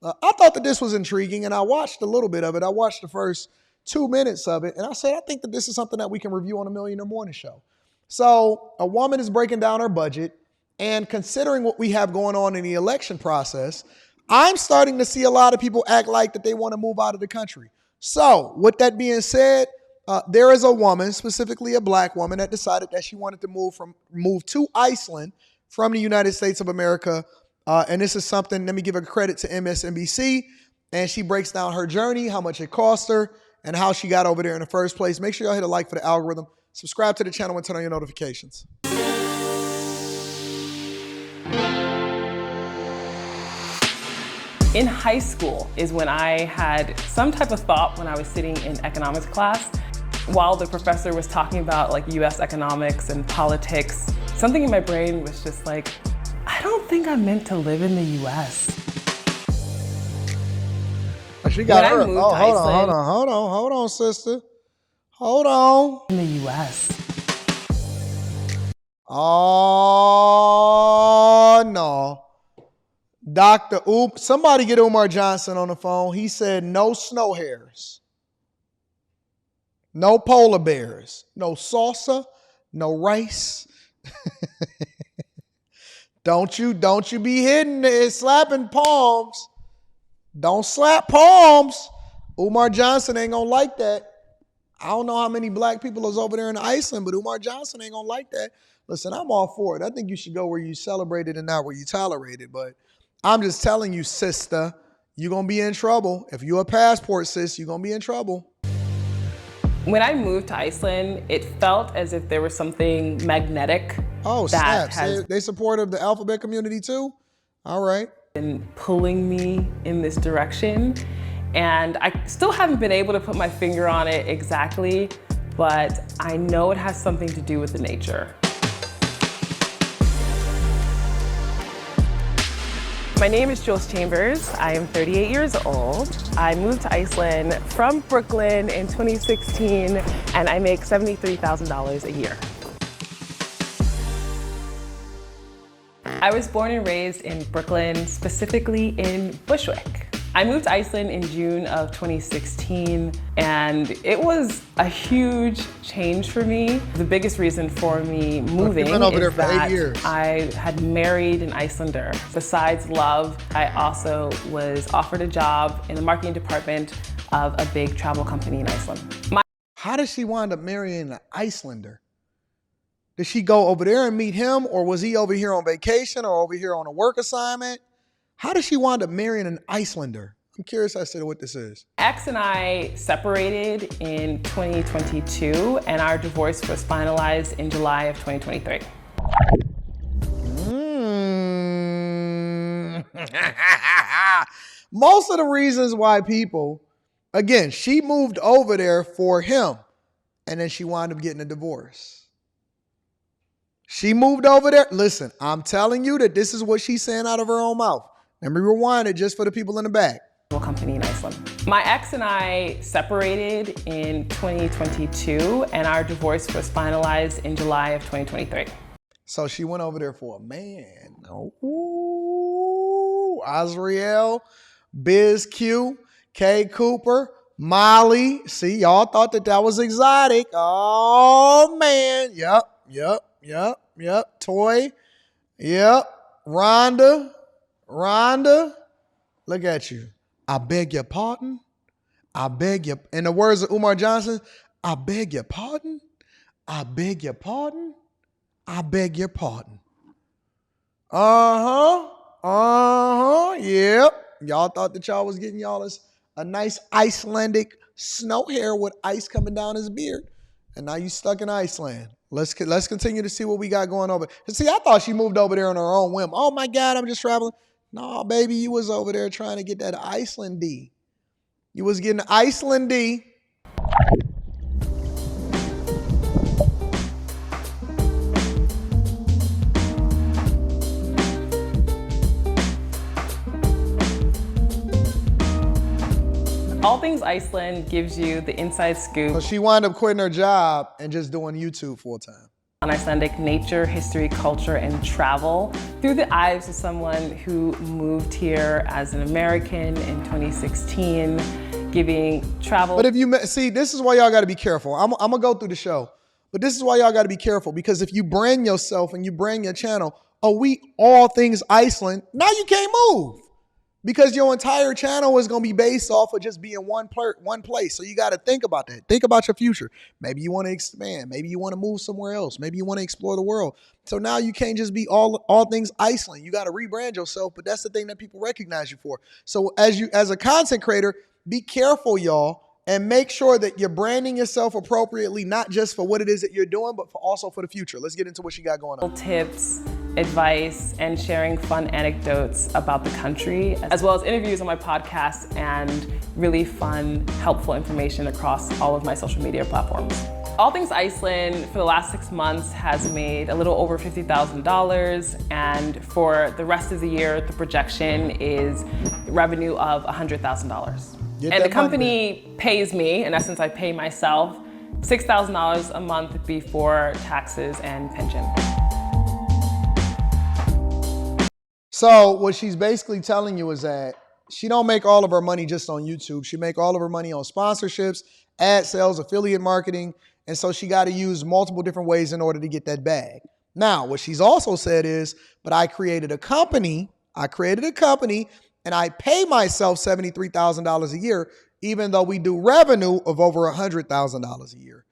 I thought that this was intriguing, and I watched a little bit of it. I watched the first 2 minutes of it, and I said, I think that this is something that we can review on a Millionaire Morning Show. So a woman is breaking down her budget, and considering what we have going on in the election process, I'm starting to see a lot of people act like that they want to move out of the country. So with that being said, there is a woman, specifically a black woman, that decided that she wanted to move to Iceland from the United States of America. And this is something, let me give her credit to MSNBC. And she breaks down her journey, how much it cost her, and how she got over there in the first place. Make sure y'all hit a like for the algorithm. Subscribe to the channel and turn on your notifications. In high school is when I had some type of thought when I was sitting in economics class. While the professor was talking about like US economics and politics, something in my brain was just like, I don't think I'm meant to live in the US. She got her. Oh, hold on, sister. Hold on. In the US. Oh, no. Somebody get Umar Johnson on the phone. He said no snow hares, no polar bears, no salsa, no rice. Don't you be hitting it, slapping palms. Don't slap palms. Umar Johnson ain't gonna like that. I don't know how many black people is over there in Iceland, but Umar Johnson ain't gonna like that. Listen, I'm all for it. I think you should go where you celebrate it and not where you tolerate it. But I'm just telling you, sister, you're going to be in trouble. If you're a passport sis, you're going to be in trouble. When I moved to Iceland, it felt as if there was something magnetic. Oh, snaps. They supported the alphabet community too? All right. Been pulling me in this direction. And I still haven't been able to put my finger on it exactly, but I know it has something to do with the nature. My name is Jules Chambers. I am 38 years old. I moved to Iceland from Brooklyn in 2016, and I make $73,000 a year. I was born and raised in Brooklyn, specifically in Bushwick. I moved to Iceland in June of 2016, and it was a huge change for me. The biggest reason for me moving is that I had married an Icelander. Besides love, I also was offered a job in the marketing department of a big travel company in Iceland. How did she wind up marrying an Icelander? Did she go over there and meet him, or was he over here on vacation or over here on a work assignment? How did she wind up marrying an Icelander? I'm curious as to what this is. Ex and I separated in 2022, and our divorce was finalized in July of 2023. Most of the reasons why people, again, she moved over there for him, and then she wound up getting a divorce. She moved over there. Listen, I'm telling you that this is what she's saying out of her own mouth. Let me rewind it just for the people in the back. Company in Iceland. My ex and I separated in 2022, and our divorce was finalized in July of 2023. So she went over there for a man. Ooh, Azriel, Biz Q, K Cooper, Molly. See, y'all thought that was exotic. Oh, man. Yep. Toy. Yep. Rhonda. Look at you. I beg your pardon. I beg your, in the words of Umar Johnson, I beg your pardon. I beg your pardon. I beg your pardon. Yep. Y'all thought that y'all was getting y'all a nice Icelandic snow hair with ice coming down his beard. And now you stuck in Iceland. Let's continue to see what we got going over. See, I thought she moved over there on her own whim. Oh my God, I'm just traveling. No, baby, you was over there trying to get that Iceland D. You was getting Iceland D. All Things Iceland gives you the inside scoop. So she wound up quitting her job and just doing YouTube full time. on Icelandic nature, history, culture, and travel through the eyes of someone who moved here as an American in 2016, giving travel. But if you see, this is why y'all got to be careful. I'm gonna go through the show, but this is why y'all got to be careful, because if you brand yourself and you brand your channel, we all things Iceland, now you can't move. Because your entire channel is going to be based off of just being one place. So you got to think about that. Think about your future. Maybe you want to expand. Maybe you want to move somewhere else. Maybe you want to explore the world. So now you can't just be all things Iceland. You got to rebrand yourself, but that's the thing that people recognize you for. So as a content creator, be careful, y'all, and make sure that you're branding yourself appropriately, not just for what it is that you're doing, but also for the future. Let's get into what she got going on. Tips, advice, and sharing fun anecdotes about the country, as well as interviews on my podcast and really fun, helpful information across all of my social media platforms. All Things Iceland for the last 6 months has made a little over $50,000, and for the rest of the year, the projection is revenue of $100,000. And the company pays me, in essence, I pay myself $6,000 a month before taxes and pension. So what she's basically telling you is that she don't make all of her money just on YouTube. She make all of her money on sponsorships, ad sales, affiliate marketing. And so she got to use multiple different ways in order to get that bag. Now, what she's also said is, but I created a company, and I pay myself $73,000 a year, even though we do revenue of over $100,000 a year.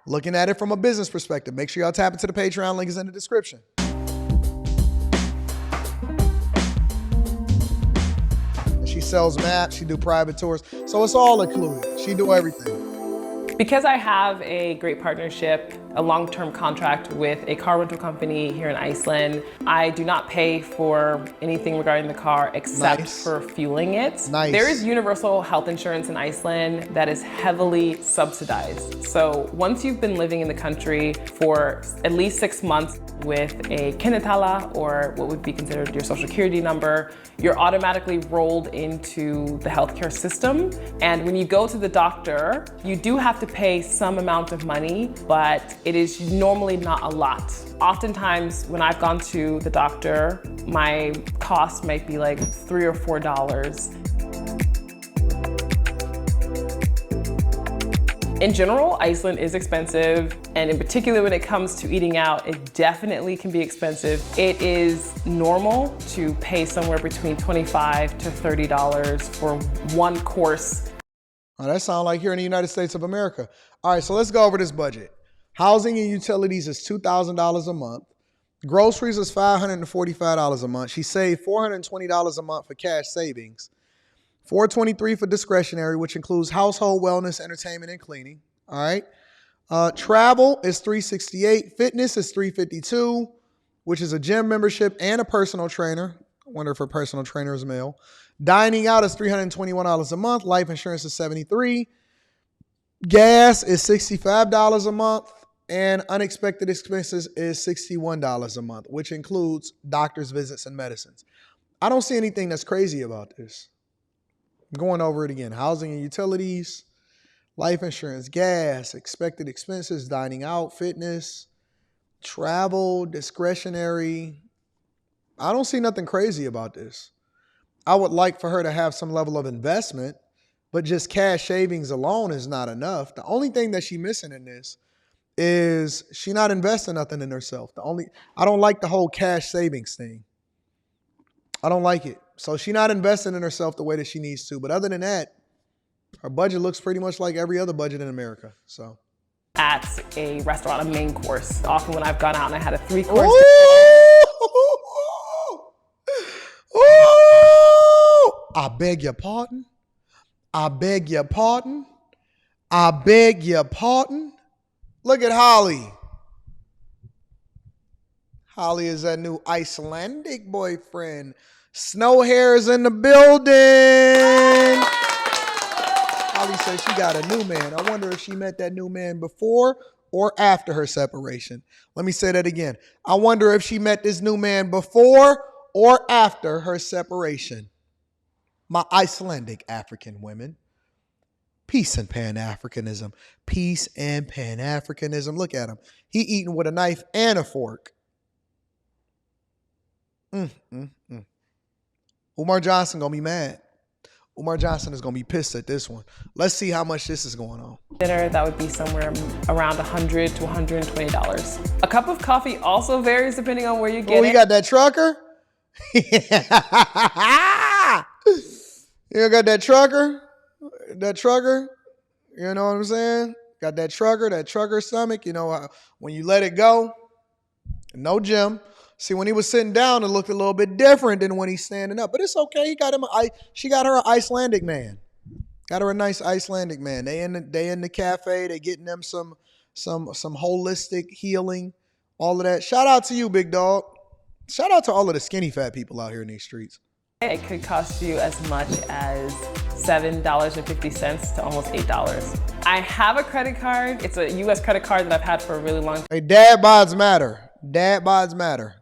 Looking at it from a business perspective, make sure y'all tap into the Patreon, link is in the description. She sells maps, she do private tours, so it's all included. She do everything. Because I have a great partnership, a long-term contract with a car rental company here in Iceland, I do not pay for anything regarding the car except for fueling it. Nice. There is universal health insurance in Iceland that is heavily subsidized. So once you've been living in the country for at least 6 months with a kennitala, or what would be considered your social security number, you're automatically rolled into the healthcare system. And when you go to the doctor, you do have to pay some amount of money, but it is normally not a lot. Oftentimes, when I've gone to the doctor, my cost might be like $3 or $4. In general, Iceland is expensive, and in particular when it comes to eating out, it definitely can be expensive. It is normal to pay somewhere between $25 to $30 for one course. Oh, that sounds like here in the United States of America. All right, so let's go over this budget. Housing and utilities is $2,000 a month. Groceries is $545 a month. She saved $420 a month for cash savings. $423 for discretionary, which includes household, wellness, entertainment, and cleaning. All right. Travel is $368. Fitness is $352, which is a gym membership and a personal trainer. I wonder if her personal trainer is male. Dining out is $321 a month. Life insurance is $73. Gas is $65 a month. And unexpected expenses is $61 a month, which includes doctor's visits and medicines. I don't see anything that's crazy about this. I'm going over it again. Housing and utilities, life insurance, gas, expected expenses, dining out, fitness, travel, discretionary. I don't see nothing crazy about this. I would like for her to have some level of investment, but just cash savings alone is not enough. The only thing that she's missing in this is she not investing nothing in herself. I don't like the whole cash savings thing. I don't like it. So she's not investing in herself the way that she needs to. But other than that, her budget looks pretty much like every other budget in America. So at a restaurant, a main course. Often when I've gone out and I had a 3-course. I beg your pardon. I beg your pardon. I beg your pardon. Look at Holly. Holly is that new Icelandic boyfriend. Snow hair is in the building. Holly says she got a new man. I wonder if she met that new man before or after her separation. Let me say that again. I wonder if she met this new man before or after her separation. My Icelandic African women. Peace and Pan-Africanism. Peace and Pan-Africanism. Look at him. He eating with a knife and a fork. Umar Johnson going to be mad. Umar Johnson is going to be pissed at this one. Let's see how much this is going on. Dinner, that would be somewhere around $100 to $120. A cup of coffee also varies depending on where you get it. Oh, you got that trucker? You got that trucker? That trucker? You know what I'm saying? Got that trucker stomach. You know, when you let it go, no gym. See, when he was sitting down, it looked a little bit different than when he's standing up. But it's okay. She got her an Icelandic man. Got her a nice Icelandic man. They in the cafe. They getting them some holistic healing, all of that. Shout out to you, big dog. Shout out to all of the skinny fat people out here in these streets. It could cost you as much as $7.50 to almost $8. I have a credit card. It's a U.S. credit card that I've had for a really long time. Hey, dad bods matter. Dad bods matter.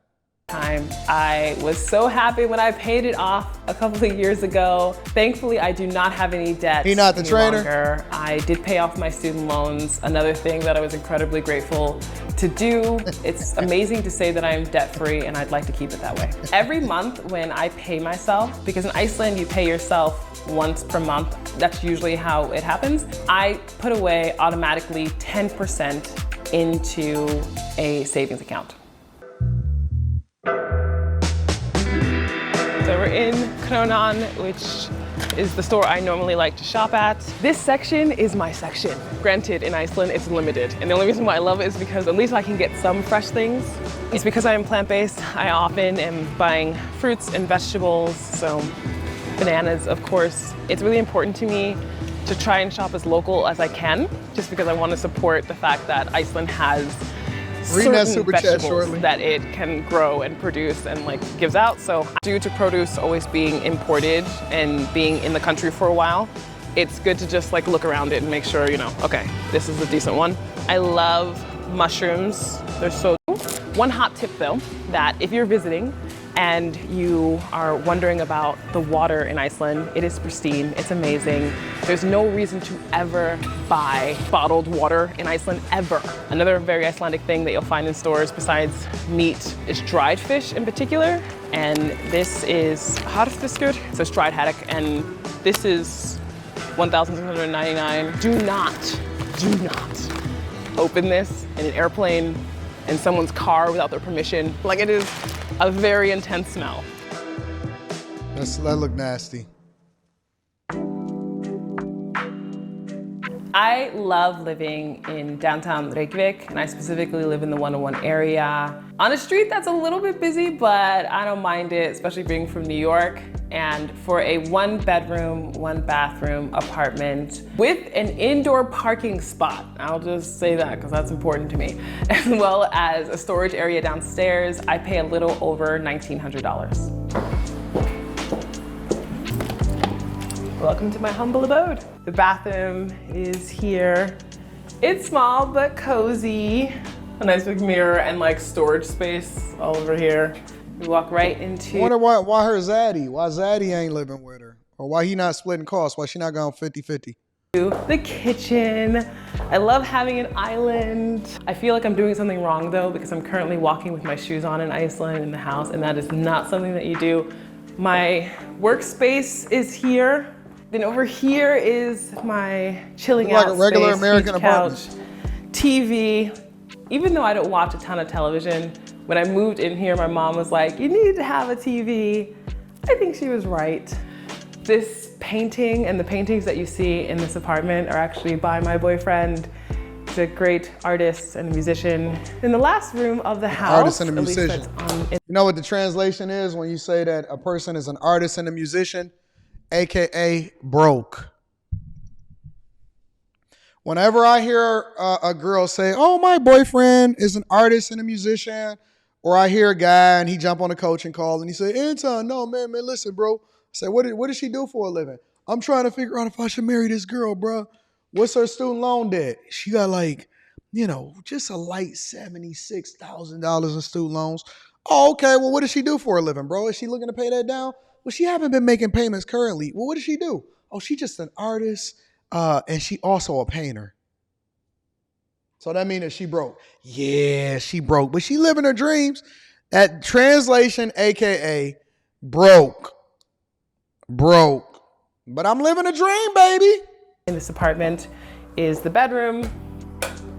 I was so happy when I paid it off a couple of years ago. Thankfully, I do not have any debt. He not the trainer? Longer. I did pay off my student loans. Another thing that I was incredibly grateful to do. It's amazing to say that I'm debt-free, and I'd like to keep it that way. Every month when I pay myself, because in Iceland you pay yourself once per month, that's usually how it happens, I put away automatically 10% into a savings account. So we're in Kronan, which is the store I normally like to shop at. This section is my section. Granted, in Iceland, it's limited. And the only reason why I love it is because at least I can get some fresh things. It's because I am plant-based. I often am buying fruits and vegetables, so bananas, of course. It's really important to me to try and shop as local as I can, just because I want to support the fact that Iceland has certain vegetables that it can grow and produce and gives out. So due to produce always being imported and being in the country for a while, it's good to just look around it and make sure, okay, this is a decent one. I love mushrooms. They're so cool. One hot tip though, that if you're visiting and you are wondering about the water in Iceland, it is pristine, it's amazing. There's no reason to ever buy bottled water in Iceland, ever. Another very Icelandic thing that you'll find in stores besides meat is dried fish in particular. And this is harðfiskur, so it's dried haddock, and this is $1,699. Do not open this in an airplane, in someone's car without their permission. It is a very intense smell. That look nasty. I love living in downtown Reykjavik, and I specifically live in the 101 area. On a street that's a little bit busy, but I don't mind it, especially being from New York. And for a 1-bedroom, 1-bathroom apartment with an indoor parking spot, I'll just say that because that's important to me, as well as a storage area downstairs, I pay a little over $1,900. Welcome to my humble abode. The bathroom is here. It's small but cozy. A nice big mirror and storage space all over here. We walk right into— I wonder why her Zaddy, why Zaddy ain't living with her, or why he not splitting costs, why she not going 50-50. the kitchen. I love having an island. I feel like I'm doing something wrong though, because I'm currently walking with my shoes on in Iceland in the house, and that is not something that you do. My workspace is here. Then over here is my chilling out like a regular space, American couch, apartment. TV. Even though I don't watch a ton of television, when I moved in here, my mom was like, you need to have a TV. I think she was right. This painting and the paintings that you see in this apartment are actually by my boyfriend. He's a great artist and a musician. In the last room of the house— Artist and a musician. You know what the translation is when you say that a person is an artist and a musician? AKA broke. Whenever I hear a girl say, oh, my boyfriend is an artist and a musician, or I hear a guy and he jump on a coaching call and he say, Anton, no, man, listen, bro. I say, what does she do for a living? I'm trying to figure out if I should marry this girl, bro. What's her student loan debt? She got just a light $76,000 in student loans. Oh, okay. Well, what does she do for a living, bro? Is she looking to pay that down? Well, she haven't been making payments currently. Well, what does she do? Oh, she's just an artist, And she also a painter. So that means that she broke. Yeah, she broke. But she living her dreams. That translation, AKA broke. Broke. But I'm living a dream, baby. In this apartment is the bedroom.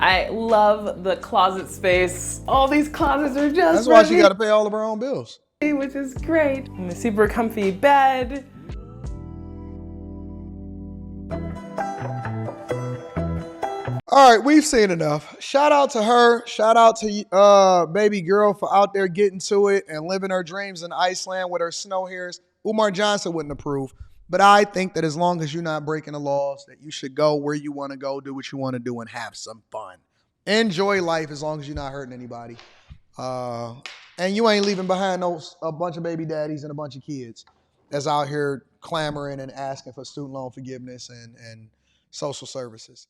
I love the closet space. All these closets are just That's why she got to pay all of her own bills. which is great. And a super comfy bed. All right, we've seen enough. Shout out to her. Shout out to baby girl for out there getting to it and living her dreams in Iceland with her snow hairs. Umar Johnson wouldn't approve. But I think that as long as you're not breaking the laws, that you should go where you want to go, do what you want to do, and have some fun. Enjoy life as long as you're not hurting anybody. And you ain't leaving behind a bunch of baby daddies and a bunch of kids that's out here clamoring and asking for student loan forgiveness and social services.